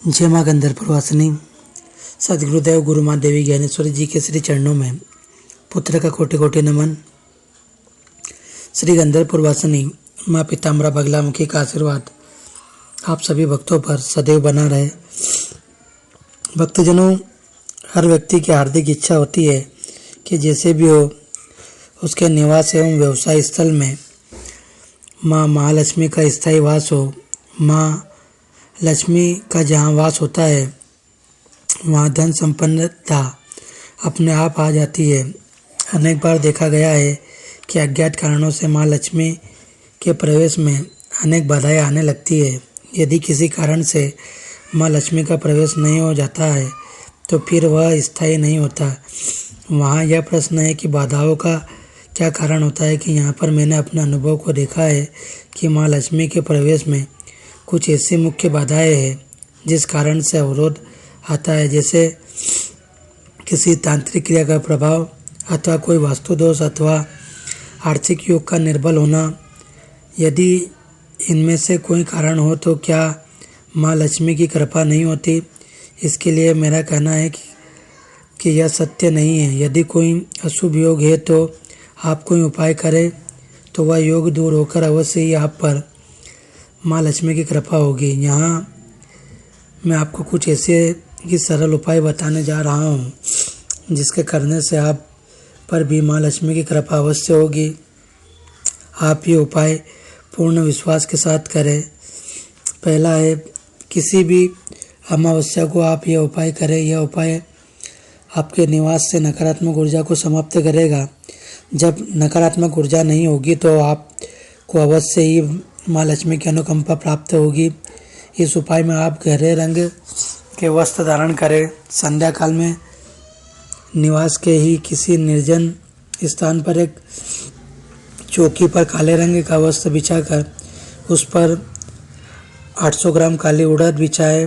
जय माँ गंधर्ववासिनी। सदगुरुदेव गुरु माँ देवी ज्ञानेश्वरी जी के श्री चरणों में पुत्र का कोटि कोटि नमन। श्री गंधर्ववासिनी माँ पीताम्बरा बगलामुखी का आशीर्वाद आप सभी भक्तों पर सदैव बना रहे। भक्तजनों, हर व्यक्ति की हार्दिक इच्छा होती है कि जैसे भी हो उसके निवास एवं व्यवसाय स्थल में माँ महालक्ष्मी का स्थायी वास हो। माँ लक्ष्मी का जहाँ वास होता है वहाँ धन संपन्नता अपने आप आ जाती है। अनेक बार देखा गया है कि अज्ञात कारणों से माँ लक्ष्मी के प्रवेश में अनेक बाधाएं आने लगती है। यदि किसी कारण से माँ लक्ष्मी का प्रवेश नहीं हो जाता है तो फिर वह स्थायी नहीं होता। वहाँ यह प्रश्न है कि बाधाओं का क्या कारण होता है। कि यहाँ पर मैंने अपने अनुभव को देखा है कि माँ लक्ष्मी के प्रवेश में कुछ ऐसी मुख्य बाधाएं हैं जिस कारण से अवरोध आता है, जैसे किसी तांत्रिक क्रिया का प्रभाव अथवा कोई वास्तु दोष अथवा आर्थिक योग का निर्बल होना। यदि इनमें से कोई कारण हो तो क्या माँ लक्ष्मी की कृपा नहीं होती? इसके लिए मेरा कहना है कि यह सत्य नहीं है। यदि कोई अशुभ योग है तो आप कोई उपाय करें तो वह योग दूर होकर अवश्य ही आप पर माँ लक्ष्मी की कृपा होगी। यहाँ मैं आपको कुछ ऐसे ही सरल उपाय बताने जा रहा हूँ जिसके करने से आप पर भी माँ लक्ष्मी की कृपा अवश्य होगी। आप ये उपाय पूर्ण विश्वास के साथ करें। पहला है, किसी भी अमावस्या को आप यह उपाय करें। यह उपाय आपके निवास से नकारात्मक ऊर्जा को समाप्त करेगा। जब नकारात्मक ऊर्जा नहीं होगी तो आपको अवश्य ही माँ लक्ष्मी की अनुकंपा प्राप्त होगी। इस उपाय में आप गहरे रंग के वस्त्र धारण करें। संध्या काल में निवास के ही किसी निर्जन स्थान पर एक चौकी पर काले रंग का वस्त्र बिछाकर उस पर 800 ग्राम काली उड़द बिछाए।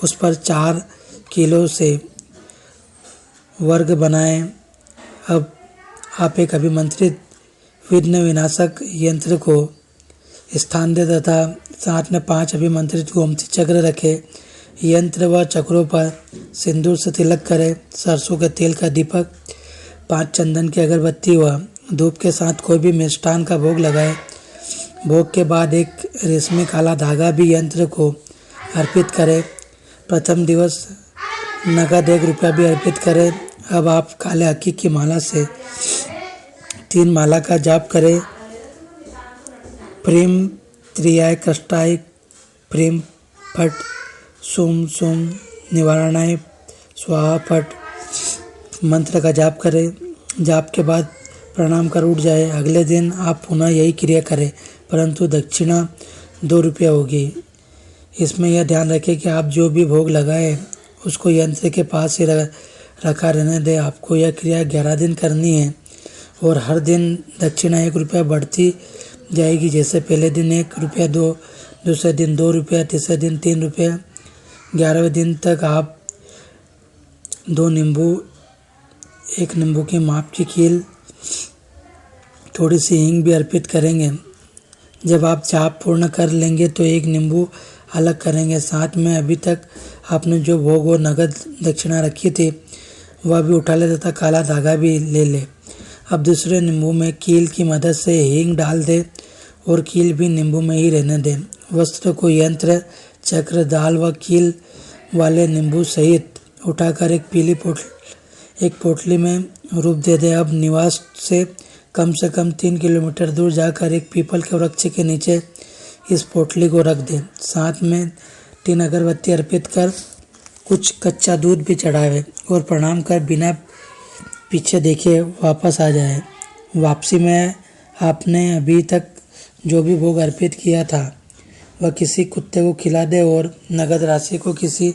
उस पर 4 किलो से वर्ग बनाएं। अब आप एक अभिमंत्रित विघ्न विनाशक यंत्र को स्थान दे तथा साथ में 5 अभिमंत्रित गोमती चक्र रखे। यंत्र व चक्रों पर सिंदूर से तिलक करें। सरसों के तेल का दीपक, 5 चंदन की अगरबत्ती व धूप के साथ कोई भी मिष्ठान का भोग लगाए। भोग के बाद एक रेशमी काला धागा भी यंत्र को अर्पित करें। प्रथम दिवस नगद 1 रुपया भी अर्पित करें। अब आप काले अक्की की माला से 3 माला का जाप करें। प्रेम त्रियाय कष्टाय प्रेम फट सोम सोम निवारणाय स्वाहा फट मंत्र का जाप करें। जाप के बाद प्रणाम कर उठ जाए। अगले दिन आप पुनः यही क्रिया करें, परंतु दक्षिणा 2 रुपया होगी। इसमें यह ध्यान रखें कि आप जो भी भोग लगाए उसको यंत्र के पास ही रखा रहने दें। आपको यह क्रिया 11 दिन करनी है और हर दिन दक्षिणा 1 रुपया बढ़ती जाएगी। जैसे पहले दिन 1 रुपया, दूसरे दिन 2 रुपया, तीसरे दिन 3 रुपया। 11वें दिन तक आप 2 नींबू, 1 नींबू की माप की कील, थोड़ी सी हींग भी अर्पित करेंगे। जब आप जाप पूर्ण कर लेंगे तो 1 नींबू अलग करेंगे। साथ में अभी तक आपने जो भोग और नगद दक्षिणा रखी थी वह भी उठा ले तथा काला धागा भी ले ले। अब दूसरे नींबू में कील की मदद से हींग डाल दें और कील भी नींबू में ही रहने दें। वस्त्र को यंत्र, चक्र, दाल व कील वाले नींबू सहित उठाकर एक पीली पोटली में रूप दे दें। अब निवास से कम 3 किलोमीटर दूर जाकर एक पीपल के वृक्ष के नीचे इस पोटली को रख दें। साथ में 3 अगरबत्ती अर्पित कर कुछ कच्चा दूध भी चढ़ावे और प्रणाम कर बिना पीछे देखे वापस आ जाए। वापसी में आपने अभी तक जो भी भोग अर्पित किया था वह किसी कुत्ते को खिला दे और नगद राशि को किसी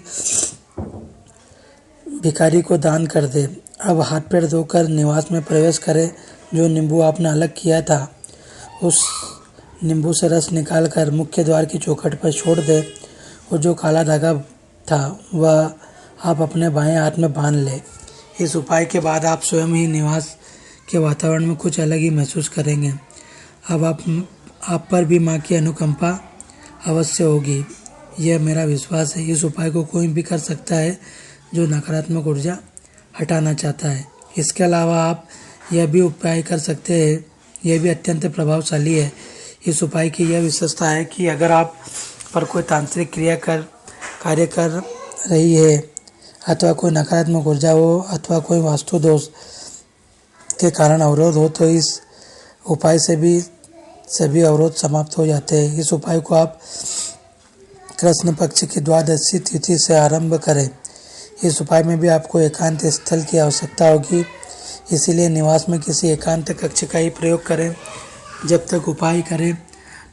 भिखारी को दान कर दे। अब हाथ पैर धोकर निवास में प्रवेश करें। जो नींबू आपने अलग किया था उस नींबू से रस निकालकर मुख्य द्वार की चौखट पर छोड़ दे और जो काला धागा था वह आप अपने बाएं हाथ में बांध ले। इस उपाय के बाद आप स्वयं ही निवास के वातावरण में कुछ अलग ही महसूस करेंगे। अब आप पर भी माँ की अनुकंपा अवश्य होगी। यह मेरा विश्वास है। इस उपाय को कोई भी कर सकता है जो नकारात्मक ऊर्जा हटाना चाहता है। इसके अलावा आप यह भी उपाय कर सकते हैं, यह भी अत्यंत प्रभावशाली है। इस उपाय की यह विशेषता है कि अगर आप पर कोई तांत्रिक कार्य कर रही है अथवा कोई नकारात्मक ऊर्जा हो अथवा कोई वास्तु दोष के कारण अवरोध हो, तो इस उपाय से भी सभी अवरोध समाप्त हो जाते हैं। इस उपाय को आप कृष्ण पक्ष की द्वादशी तिथि से आरंभ करें। इस उपाय में भी आपको एकांत स्थल की आवश्यकता होगी, इसीलिए निवास में किसी एकांत कक्ष का ही प्रयोग करें। जब तक उपाय करें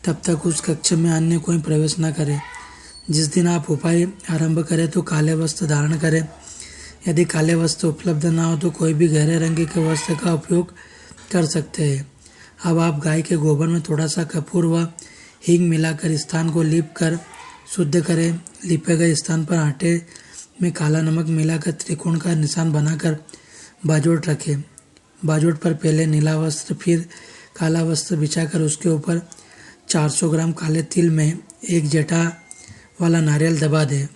तब तक उस कक्ष में अन्य कोई प्रवेश न करें। जिस दिन आप उपाय आरंभ करें तो काले वस्त्र धारण करें। यदि काले वस्त्र उपलब्ध ना हो तो कोई भी गहरे रंग के वस्त्र का उपयोग कर सकते हैं। अब आप गाय के गोबर में थोड़ा सा कपूर व हींग मिलाकर स्थान को लीप कर शुद्ध करें। लिपे गए स्थान पर आटे में काला नमक मिलाकर त्रिकोण का निशान बनाकर बाजोट रखें। बाजोट पर पहले नीला वस्त्र फिर काला वस्त्र बिछाकर उसके ऊपर 400 ग्राम काले तिल में एक जटा वाला नारियल दबा दें।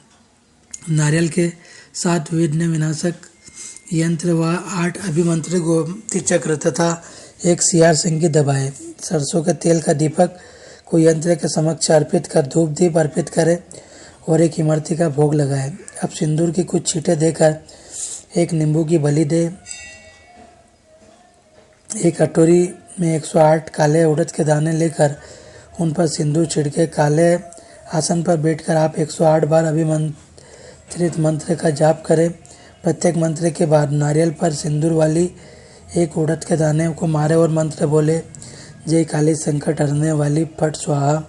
नारियल के 7 विघ्न विनाशक यंत्र व 8 अभिमंत्रित गोमती चक्र तथा एक सियार सिंगी दबाएं। सरसों के तेल का दीपक को यंत्र के समक्ष अर्पित कर धूप दीप अर्पित करें और एक इमरती का भोग लगाएं। अब सिंदूर की कुछ छींटे देकर एक नींबू की बलि दें। एक कटोरी में 108 काले उड़द के दाने लेकर उन पर सिंदूर छिड़के काले आसन पर बैठकर आप 108 बार अभिमंत्रित मंत्र का जाप करें। प्रत्येक मंत्र के बाद नारियल पर सिंदूर वाली एक उड़द के दाने को मारे और मंत्र बोले, जय काली संकट हरने वाली फट स्वाहा।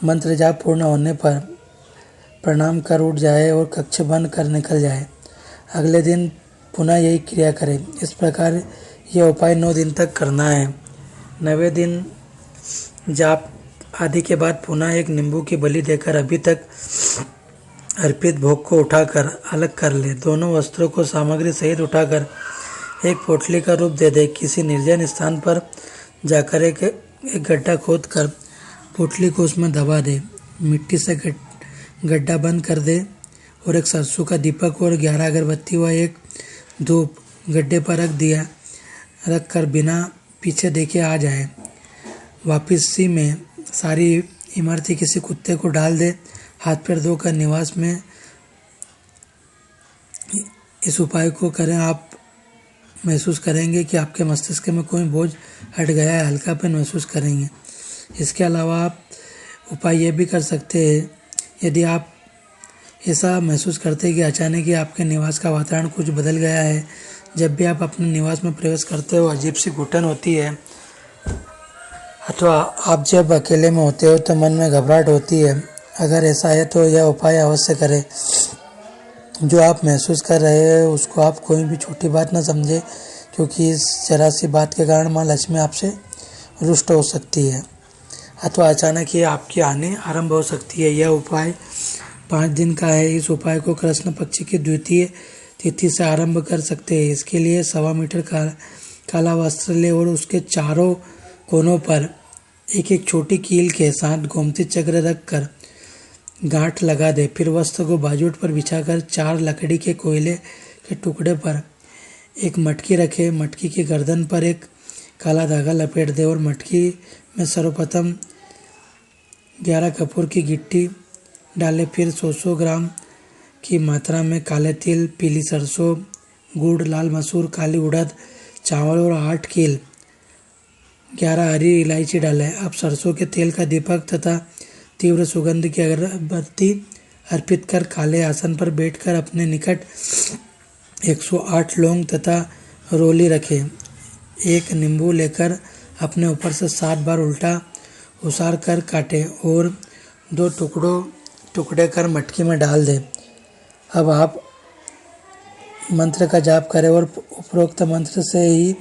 मंत्र जाप पूर्ण होने पर प्रणाम कर उठ जाए और कक्ष बंद कर निकल जाए। अगले दिन पुनः यही क्रिया करें। इस प्रकार यह उपाय 9 दिन तक करना है। 9वें दिन जाप आदि के बाद पुनः एक नींबू की बलि देकर अभी तक अर्पित भोग को उठाकर अलग कर ले। दोनों वस्त्रों को सामग्री सहित उठाकर एक पोटली का रूप दे दे। किसी निर्जन स्थान पर जाकर एक गड्ढा खोद कर पोटली को उसमें दबा दे। मिट्टी से गड्ढा बंद कर दे और एक सरसों का दीपक और 11 अगरबत्ती व एक धूप गड्ढे पर रख कर बिना पीछे देखे आ जाए। वापसी में सारी इमरती किसी कुत्ते को डाल दे। हाथ पैर धोकर निवास में इस उपाय को करें। आप महसूस करेंगे कि आपके मस्तिष्क में कोई बोझ हट गया है, हल्कापन महसूस करेंगे। इसके अलावा आप उपाय ये भी कर सकते हैं, यदि आप ऐसा महसूस करते हैं कि अचानक ही आपके निवास का वातावरण कुछ बदल गया है। जब भी आप अपने निवास में प्रवेश करते हो अजीब सी घुटन होती है अथवा आप जब अकेले में होते हो तो मन में घबराहट होती है। अगर ऐसा है तो यह उपाय अवश्य करें। जो आप महसूस कर रहे हैं उसको आप कोई भी छोटी बात न समझे, क्योंकि इस जरा सी बात के कारण माँ लक्ष्मी आपसे रुष्ट हो सकती है अथवा अचानक ही आपकी हानि आरंभ हो सकती है। यह उपाय 5 दिन का है। इस उपाय को कृष्ण पक्ष की द्वितीय तिथि से आरंभ कर सकते हैं। इसके लिए 1.25 मीटर काला वस्त्र ले और उसके चारों कोनों पर एक छोटी कील के साथ गोमती चक्र रख कर गांठ लगा दे। फिर वस्त्र को बाजूट पर बिछाकर 4 लकड़ी के कोयले के टुकड़े पर एक मटकी रखे। मटकी की गर्दन पर एक काला धागा लपेट दे और मटकी में सर्वप्रथम 11 कपूर की गिट्टी डाले। फिर 100 ग्राम की मात्रा में काले तिल, पीली सरसों, गुड़, लाल मसूर, काली उड़द, चावल और 8 कील 11 हरी इलायची डालें। अब सरसों के तेल का दीपक तथा तीव्र सुगंध की अगरबत्ती अर्पित कर काले आसन पर बैठकर अपने निकट 108 लौंग तथा रोली रखें। एक नींबू लेकर अपने ऊपर से 7 बार उल्टा उसार कर काटें और 2 टुकड़े कर मटकी में डाल दें। अब आप मंत्र का जाप करें और उपरोक्त मंत्र से ही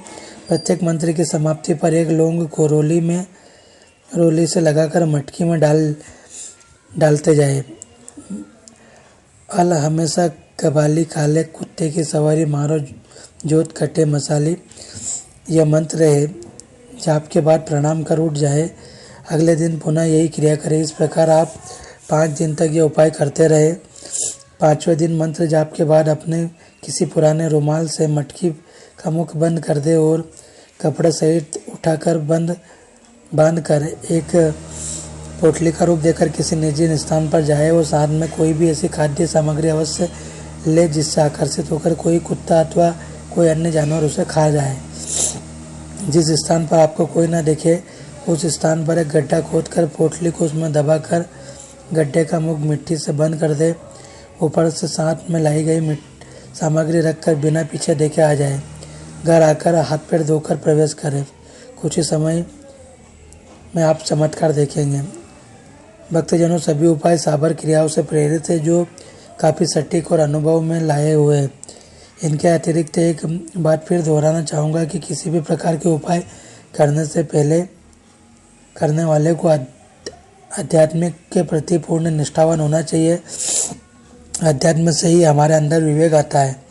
प्रत्येक मंत्र की समाप्ति पर एक लौंग को रोली से लगाकर मटकी में डालते जाए। अल हमेशा कबाली काले कुत्ते की सवारी मारो जोत कटे मसाली, यह मंत्र है। जाप के बाद प्रणाम कर उठ जाए। अगले दिन पुनः यही क्रिया करें। इस प्रकार आप 5 दिन तक ये उपाय करते रहे। 5वें दिन मंत्र जाप के बाद अपने किसी पुराने रुमाल से मटकी का मुख बंद कर दे और कपड़े सहित उठाकर बांध कर एक पोटली का रूप देकर किसी निजी स्थान पर जाए और साथ में कोई भी ऐसी खाद्य सामग्री अवश्य ले जिससे आकर्षित होकर कोई कुत्ता अथवा कोई अन्य जानवर उसे खा जाए। जिस स्थान पर आपको कोई न दिखे उस स्थान पर एक गड्ढा खोदकर पोटली को उसमें दबाकर गड्ढे का मुख मिट्टी से बंद कर दे। ऊपर से साथ में लाई गई सामग्री रखकर बिना पीछे देखे आ जाए। घर आकर हाथ पैर धोकर प्रवेश करें। कुछ ही समय में आप चमत्कार देखेंगे। भक्तजनों, सभी उपाय साबर क्रियाओं से प्रेरित है जो काफ़ी सटीक और अनुभव में लाए हुए हैं। इनके अतिरिक्त एक बात फिर दोहराना चाहूँगा कि किसी भी प्रकार के उपाय करने से पहले करने वाले को आध्यात्मिक के प्रति पूर्ण निष्ठावान होना चाहिए। अध्यात्म से ही हमारे अंदर विवेक आता है।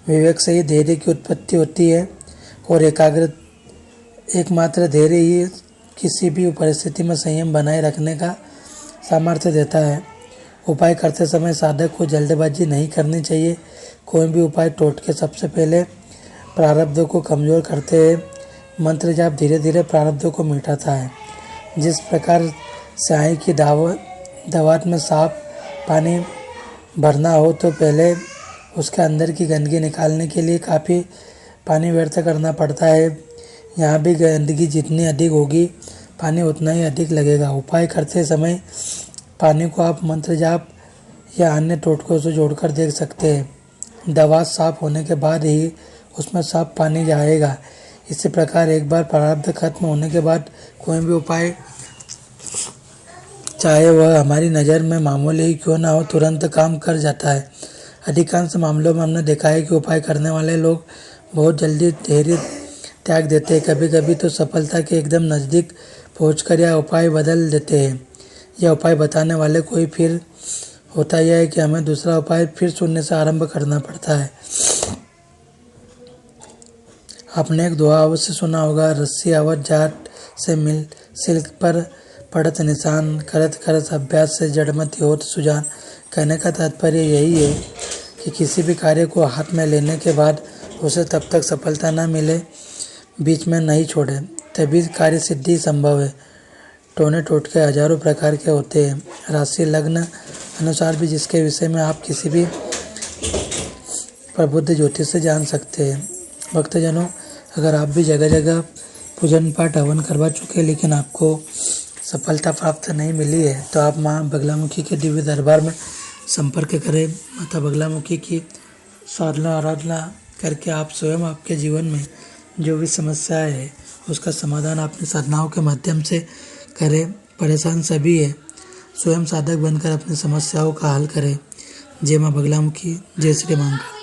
विवेक से ही धैर्य की उत्पत्ति होती है और एकमात्र धैर्य ही किसी भी परिस्थिति में संयम बनाए रखने का सामर्थ्य देता है। उपाय करते समय साधक को जल्दबाजी नहीं करनी चाहिए। कोई भी उपाय टोटके सबसे पहले प्रारब्ध को कमज़ोर करते हैं। मंत्र जाप धीरे धीरे प्रारब्ध को मिटाता है। जिस प्रकार स्याही की दवात में साफ पानी भरना हो तो पहले उसके अंदर की गंदगी निकालने के लिए काफ़ी पानी व्यर्थ करना पड़ता है। यहाँ भी गंदगी जितनी अधिक होगी पानी उतना ही अधिक लगेगा। उपाय करते समय पानी को आप मंत्र जाप या अन्य टोटकों से जोड़कर देख सकते हैं। दवा साफ होने के बाद ही उसमें साफ पानी जाएगा। इसी प्रकार एक बार प्रारब्ध खत्म होने के बाद कोई भी उपाय चाहे वह हमारी नज़र में मामूली ही क्यों ना हो तुरंत काम कर जाता है। अधिकांश मामलों में हमने देखा है कि उपाय करने वाले लोग बहुत जल्दी धैर्य त्याग देते हैं। कभी कभी तो सफलता के एकदम नज़दीक पहुंचकर यह उपाय बदल देते हैं। यह उपाय बताने वाले कोई फिर होता यह है कि हमें दूसरा उपाय फिर शून्य से आरंभ करना पड़ता है। आपने एक दोहा अवश्य सुना होगा, रस्सी आवत जाट से मिल सिल्क पर पड़त निशान, करत करत अभ्यास से जड़मति होत सुजान। कहने का तात्पर्य यही है कि किसी भी कार्य को हाथ में लेने के बाद उसे तब तक सफलता न मिले बीच में नहीं छोड़े, तभी कार्य सिद्धि संभव है। टोने टोटके हजारों प्रकार के होते हैं। राशि लग्न अनुसार भी जिसके विषय में आप किसी भी प्रबुद्ध ज्योतिष से जान सकते हैं। भक्तजनों, अगर आप भी जगह जगह पूजन पाठ हवन करवा चुके लेकिन आपको सफलता प्राप्त नहीं मिली है तो आप माँ बगलामुखी के दिव्य दरबार में संपर्क करें। माता बगलामुखी की साधना आराधना करके आप स्वयं आपके जीवन में जो भी समस्याएं है उसका समाधान अपनी साधनाओं के माध्यम से करें। परेशान सभी है, स्वयं साधक बनकर अपनी समस्याओं का हल करें। जय माँ बगलामुखी, जय श्री माँ।